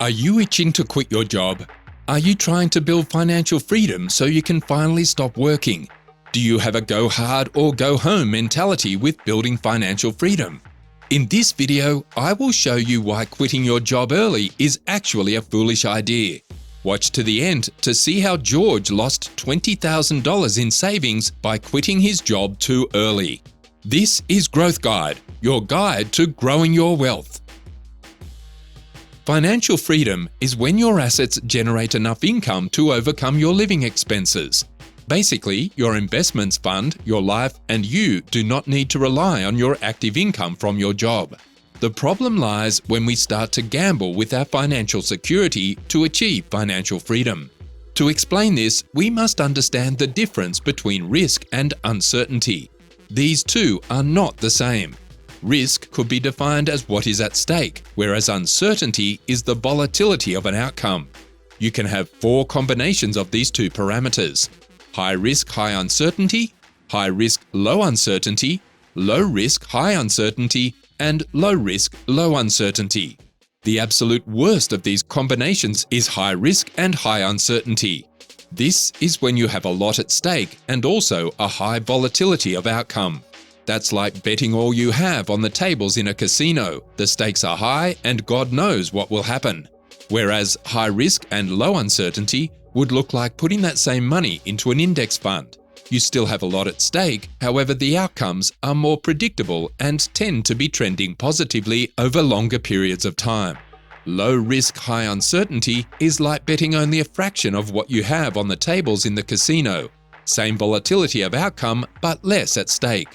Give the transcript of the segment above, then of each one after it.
Are you itching to quit your job? Are you trying to build financial freedom so you can finally stop working? Do you have a go hard or go home mentality with building financial freedom? In this video, I will show you why quitting your job early is actually a foolish idea. Watch to the end to see how George lost $20,000 in savings by quitting his job too early. This is Growth Guide, your guide to growing your wealth. Financial freedom is when your assets generate enough income to overcome your living expenses. Basically, your investments fund, your life, and you do not need to rely on your active income from your job. The problem lies when we start to gamble with our financial security to achieve financial freedom. To explain this, we must understand the difference between risk and uncertainty. These two are not the same. Risk could be defined as what is at stake, whereas uncertainty is the volatility of an outcome. You can have four combinations of these two parameters: high risk, high uncertainty, high risk, low uncertainty, low risk, high uncertainty, and low risk, low uncertainty. The absolute worst of these combinations is high risk and high uncertainty. This is when you have a lot at stake and also a high volatility of outcome. That's like betting all you have on the tables in a casino. The stakes are high and God knows what will happen. Whereas high risk and low uncertainty would look like putting that same money into an index fund. You still have a lot at stake, however the outcomes are more predictable and tend to be trending positively over longer periods of time. Low risk, high uncertainty is like betting only a fraction of what you have on the tables in the casino. Same volatility of outcome, but less at stake.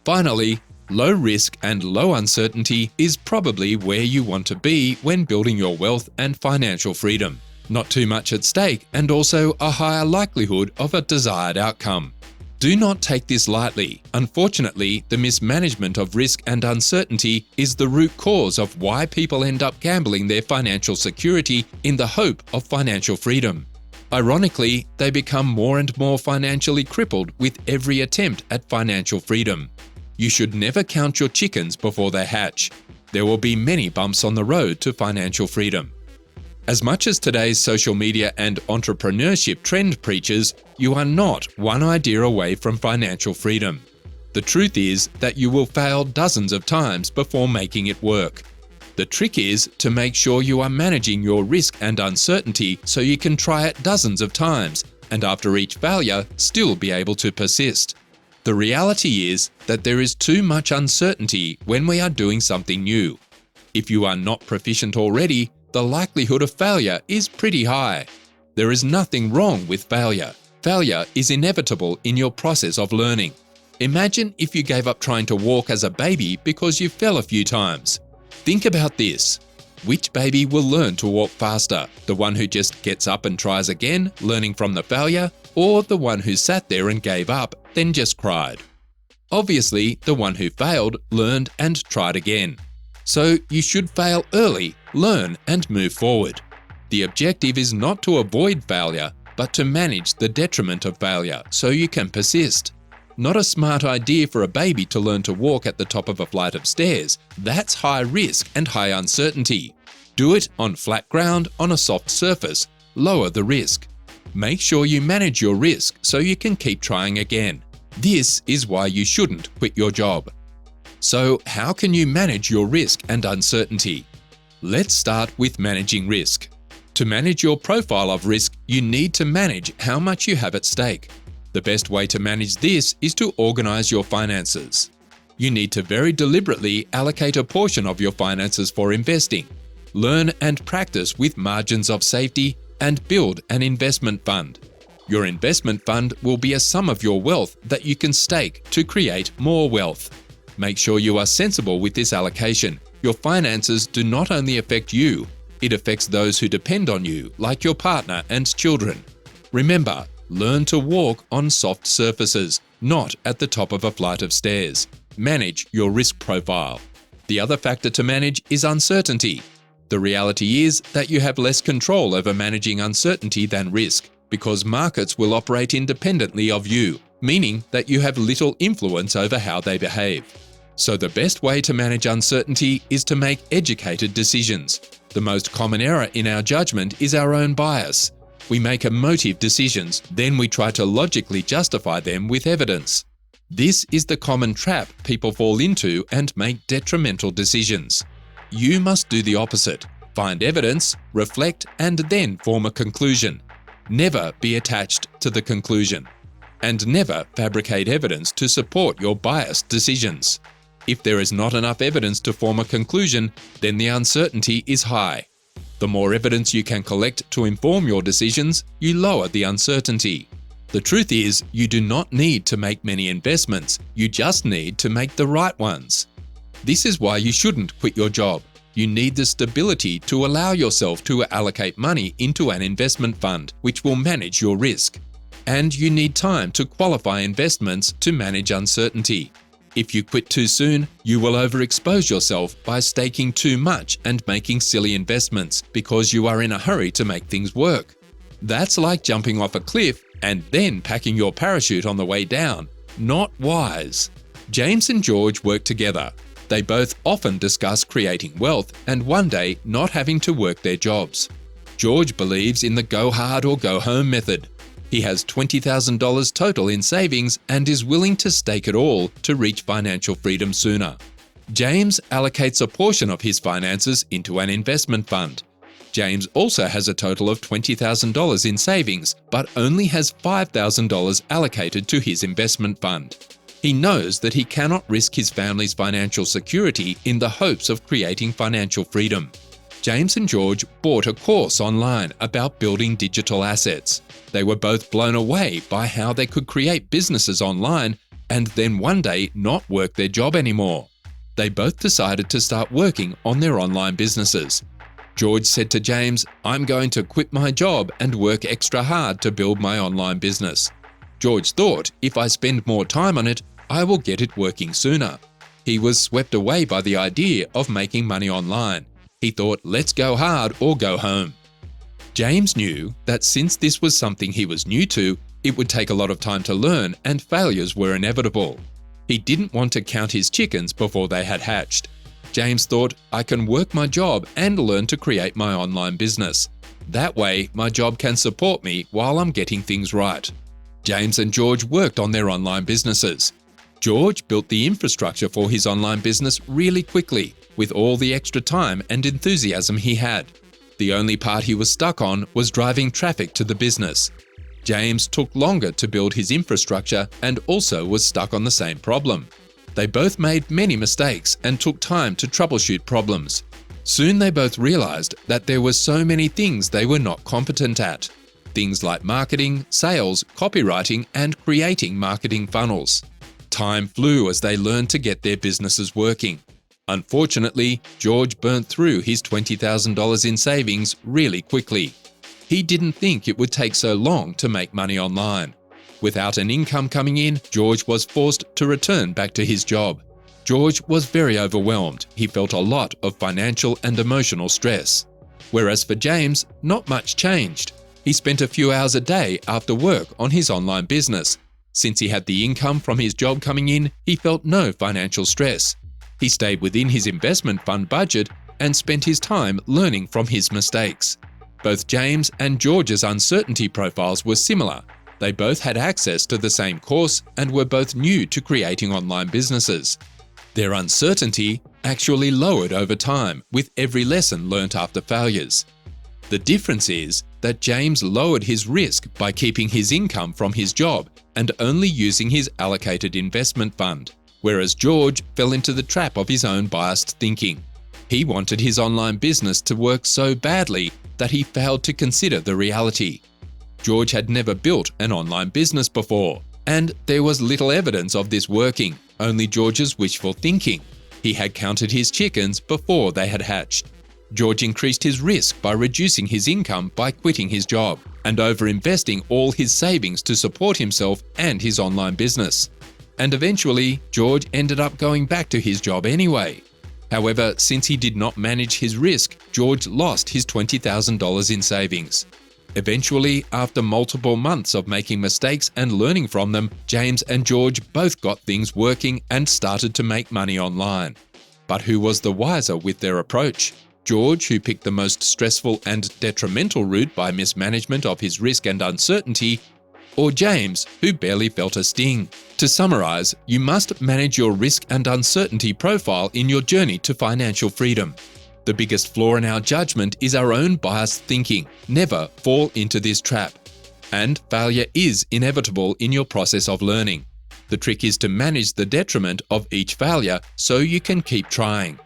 Finally, low risk and low uncertainty is probably where you want to be when building your wealth and financial freedom. Not too much at stake and also a higher likelihood of a desired outcome. Do not take this lightly. Unfortunately, the mismanagement of risk and uncertainty is the root cause of why people end up gambling their financial security in the hope of financial freedom. Ironically, they become more and more financially crippled with every attempt at financial freedom. You should never count your chickens before they hatch. There will be many bumps on the road to financial freedom. As much as today's social media and entrepreneurship trend preaches, you are not one idea away from financial freedom. The truth is that you will fail dozens of times before making it work. The trick is to make sure you are managing your risk and uncertainty so you can try it dozens of times and after each failure still be able to persist. The reality is that there is too much uncertainty when we are doing something new. If you are not proficient already, the likelihood of failure is pretty high. There is nothing wrong with failure. Failure is inevitable in your process of learning. Imagine if you gave up trying to walk as a baby because you fell a few times. Think about this. Which baby will learn to walk faster? The one who just gets up and tries again, learning from the failure, or the one who sat there and gave up, then just cried? Obviously, the one who failed, learned, and tried again. So you should fail early, learn, and move forward. The objective is not to avoid failure, but to manage the detriment of failure so you can persist. Not a smart idea for a baby to learn to walk at the top of a flight of stairs. That's high risk and high uncertainty. Do it on flat ground on a soft surface. Lower the risk. Make sure you manage your risk so you can keep trying again. This is why you shouldn't quit your job. So, how can you manage your risk and uncertainty? Let's start with managing risk. To manage your profile of risk, you need to manage how much you have at stake. The best way to manage this is to organize your finances. You need to very deliberately allocate a portion of your finances for investing. Learn and practice with margins of safety and build an investment fund. Your investment fund will be a sum of your wealth that you can stake to create more wealth. Make sure you are sensible with this allocation. Your finances do not only affect you, it affects those who depend on you, like your partner and children. Remember, learn to walk on soft surfaces, not at the top of a flight of stairs. Manage your risk profile. The other factor to manage is uncertainty. The reality is that you have less control over managing uncertainty than risk, because markets will operate independently of you, meaning that you have little influence over how they behave. So the best way to manage uncertainty is to make educated decisions. The most common error in our judgment is our own bias. We make emotive decisions, then we try to logically justify them with evidence. This is the common trap people fall into and make detrimental decisions. You must do the opposite. Find evidence, reflect, and then form a conclusion. Never be attached to the conclusion. And never fabricate evidence to support your biased decisions. If there is not enough evidence to form a conclusion, then the uncertainty is high. The more evidence you can collect to inform your decisions, you lower the uncertainty. The truth is, you do not need to make many investments, you just need to make the right ones. This is why you shouldn't quit your job. You need the stability to allow yourself to allocate money into an investment fund, which will manage your risk. And you need time to qualify investments to manage uncertainty. If you quit too soon, you will overexpose yourself by staking too much and making silly investments because you are in a hurry to make things work. That's like jumping off a cliff and then packing your parachute on the way down. Not wise. James and George work together. They both often discuss creating wealth and one day not having to work their jobs. George believes in the go hard or go home method. He has $20,000 total in savings and is willing to stake it all to reach financial freedom sooner. James allocates a portion of his finances into an investment fund. James also has a total of $20,000 in savings, but only has $5,000 allocated to his investment fund. He knows that he cannot risk his family's financial security in the hopes of creating financial freedom. James and George bought a course online about building digital assets. They were both blown away by how they could create businesses online and then one day not work their job anymore. They both decided to start working on their online businesses. George said to James, "I'm going to quit my job and work extra hard to build my online business." George thought, "If I spend more time on it, I will get it working sooner." He was swept away by the idea of making money online. He thought, let's go hard or go home. James knew that since this was something he was new to, it would take a lot of time to learn and failures were inevitable. He didn't want to count his chickens before they had hatched. James thought, I can work my job and learn to create my online business. That way, my job can support me while I'm getting things right. James and George worked on their online businesses. George built the infrastructure for his online business really quickly, with all the extra time and enthusiasm he had. The only part he was stuck on was driving traffic to the business. James took longer to build his infrastructure and also was stuck on the same problem. They both made many mistakes and took time to troubleshoot problems. Soon they both realized that there were so many things they were not competent at. Things like marketing, sales, copywriting, and creating marketing funnels. Time flew as they learned to get their businesses working. Unfortunately, George burnt through his $20,000 in savings really quickly. He didn't think it would take so long to make money online. Without an income coming in, George was forced to return back to his job. George was very overwhelmed. He felt a lot of financial and emotional stress. Whereas for James, not much changed. He spent a few hours a day after work on his online business. Since he had the income from his job coming in, he felt no financial stress. He stayed within his investment fund budget and spent his time learning from his mistakes. Both James and George's uncertainty profiles were similar. They both had access to the same course and were both new to creating online businesses. Their uncertainty actually lowered over time with every lesson learnt after failures. The difference is that James lowered his risk by keeping his income from his job and only using his allocated investment fund, whereas George fell into the trap of his own biased thinking. He wanted his online business to work so badly that he failed to consider the reality. George had never built an online business before, and there was little evidence of this working, only George's wishful thinking. He had counted his chickens before they had hatched. George increased his risk by reducing his income by quitting his job and overinvesting all his savings to support himself and his online business. And eventually, George ended up going back to his job anyway. However, since he did not manage his risk, George lost his $20,000 in savings. Eventually, after multiple months of making mistakes and learning from them, James and George both got things working and started to make money online. But who was the wiser with their approach? George, who picked the most stressful and detrimental route by mismanagement of his risk and uncertainty, or James, who barely felt a sting? To summarize, you must manage your risk and uncertainty profile in your journey to financial freedom. The biggest flaw in our judgment is our own biased thinking. Never fall into this trap. And failure is inevitable in your process of learning. The trick is to manage the detriment of each failure so you can keep trying.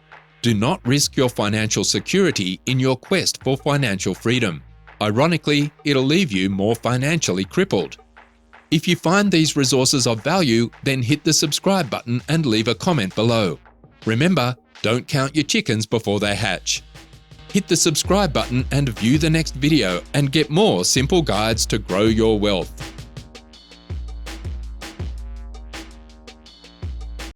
Do not risk your financial security in your quest for financial freedom. Ironically, it'll leave you more financially crippled. If you find these resources of value, then hit the subscribe button and leave a comment below. Remember, don't count your chickens before they hatch. Hit the subscribe button and view the next video and get more simple guides to grow your wealth.